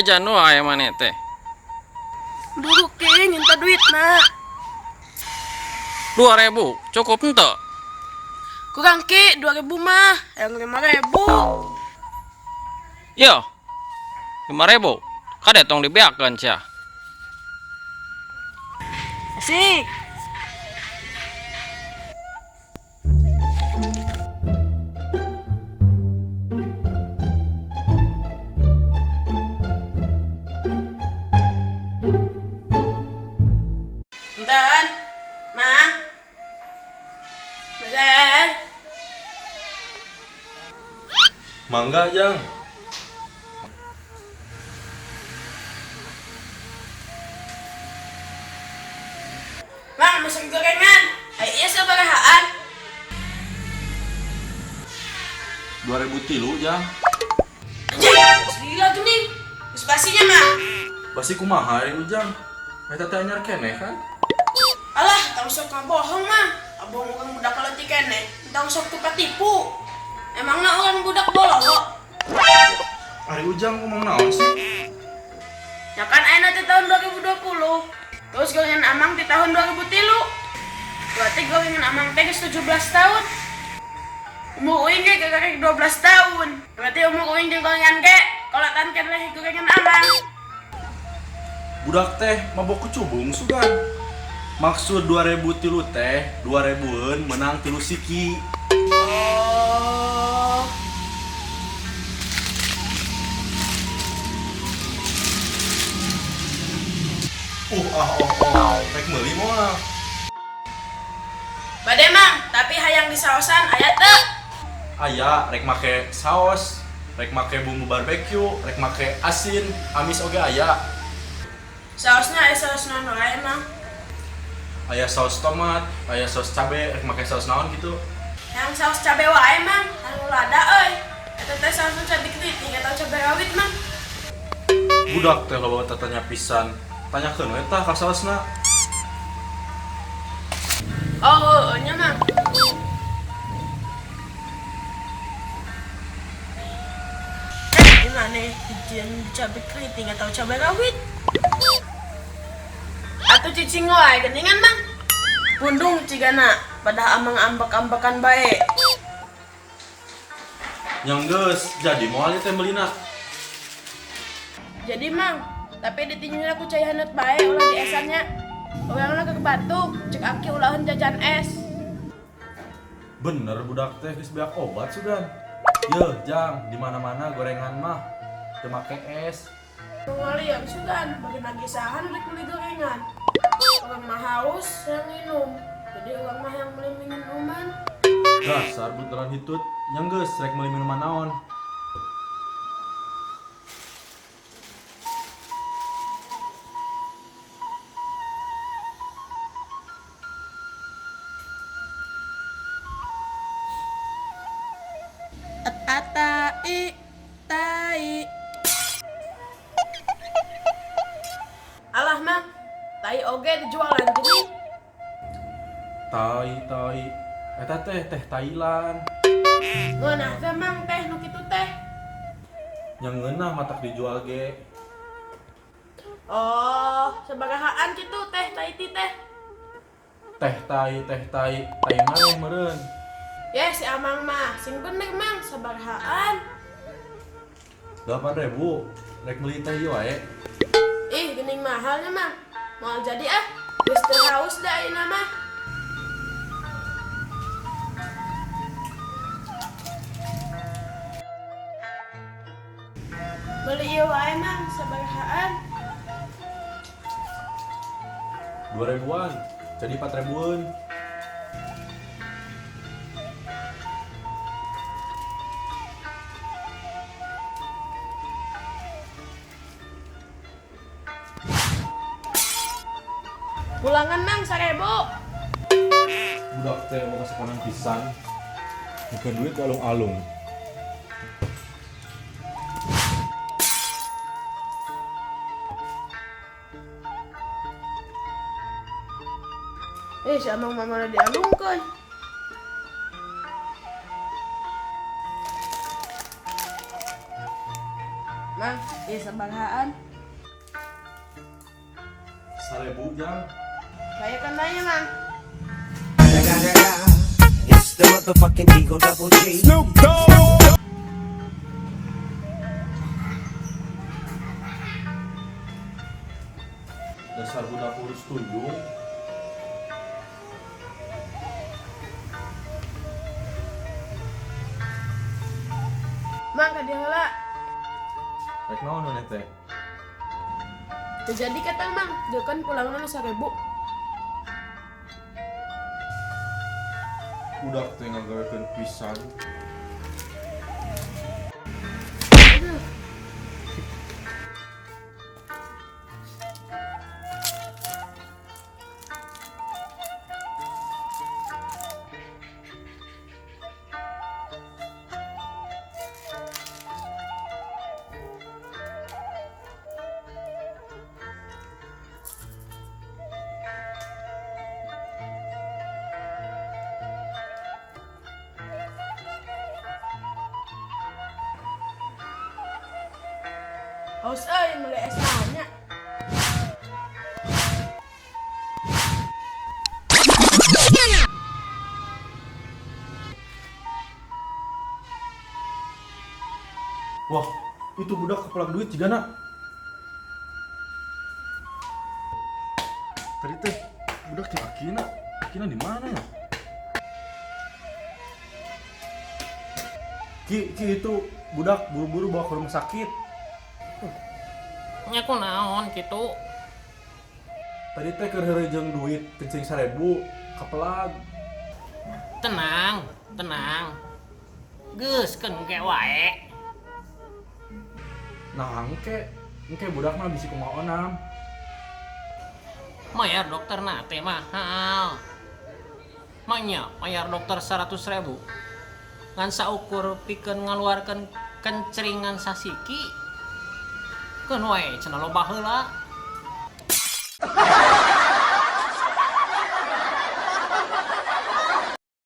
jajan wae maneh teh. Buru ke minta duit nak. 2.000 cukup ente? Kurang ke 2.000 mah, yang 5.000. Yo, 5.000. Kade tong dibeakeun cia. Asik. Dan, mah, dan. Mangga Jang. Mang, masak gorengan. Iya sabarahaan. 2003 Jang. Anjing, gila tuh nih. Spasinya mah. Basi kumaha ari Jang? Eta teh anyar keneh kan? Alah, tang sok bohong mah. Abang orang budak leutik keneh. Tang sok tupat tipu. Emangna orang budak bolong. Ari Ujang ngomong naon sih? Ya kan enak di tahun 2020. Terus gorengan amang di tahun 2003. Berarti gorengan amang teh geus 17 tahun. Umur uing ge gara-gara 12 tahun. Berarti umur uing jeung gorengan ge kolatan keneh gorengan amang. Budak teh mabok kucubung sugan. Maksud 2003 teh 2000-eun menang 3 siki. Oh. Rek meuli moal. Bade mang, tapi hayang di saosan aya teu? Aya rek make saos, rek make bumbu barbeque, rek make asin, amis oge aya. Saosna aya saos naon wae mang. Aya saus tomat, aya saus cabe, rek make saus naon gitu. Yang saos cabe wae mang, anu lada euy. Eta teh saos cabe kriting atau cabe rawit mang. Budak teh loba tanya pisan. Tanyakeun we tah ka saosna. Oh, nya mang. Gimana nih? Cabe keriting atau cabe rawit? Atau cicing wae geningan mang? Pundung cigana, pada amang ambek-ambekan bae. Yang geus jadi moal teh meulina. Jadi mang, tapi ditinjunya aku cai hanut bae ulah di esannya. Orangna ke batuk, cek aki ulahan jajan es. Bener budak teh geus beak obat sugan. Yeuh, Jang, di mana-mana gorengan mah teu make es. Kembali yang sugan, bagi nagisahan udah beli gorengan. Orang mah haus yang minum, jadi orang mah yang beli minuman. Dasar butelan hitut, yang geus rek meuli minuman naon. Atai, tai. Alah mang, tai oge dijualan jadi. Tai. Eta teh Thailand. Ngeunah teh mang teh nu kitu teh. Yang ngeunah matak dijual ge. Oh, sabarahaan kitu teh tai ti teh. Teh tai maneh meureun. Ya si amang mah, sing bener mang sabarahaan. 8.000 rek meuli teh ieu wae. Ih, gening mahalnya mang. Moal jadi ah, geus teu haus da ayeuna mah. Beli ieu wae mang sabarahaan. 2.000-an, jadi 4.000-eun. Pulangan mang 1.000. Budak teh mau sekonan pisan. Bukan duit alung-alung. Si amang mama dialungkeun. Mang, iya sabarahaan. 1000 jang. Saya kan nanya, Mang. It's the motherfucking Eagle Double G. Dasar budak urus tunjung. Mang, ka dia heula. Rek naon anu teh? Teu jadi kata Mang, dia kan pulangna 1000. Budak teh ngagawekeun pisan. Haus euy meuli es nya. Wah, itu budak kepelak duit jigana. Tadi teh budak di Akina. Akina di mana ya? Ki itu budak buru-buru bawa ke rumah sakit. Nya kunaon kitu? Tadi teh keur heureujeng duit kencing 1000 kepelag. Tenang, tenang. Geuskeun ge wae. Nah, engke budak mah bisi kumaha onam. Mayar dokter na teh mahal. Manya mayar dokter 100.000. Ngan saukur pikeun ngaluarkeun kencringan sasiki. Keun wae cenah loba heula.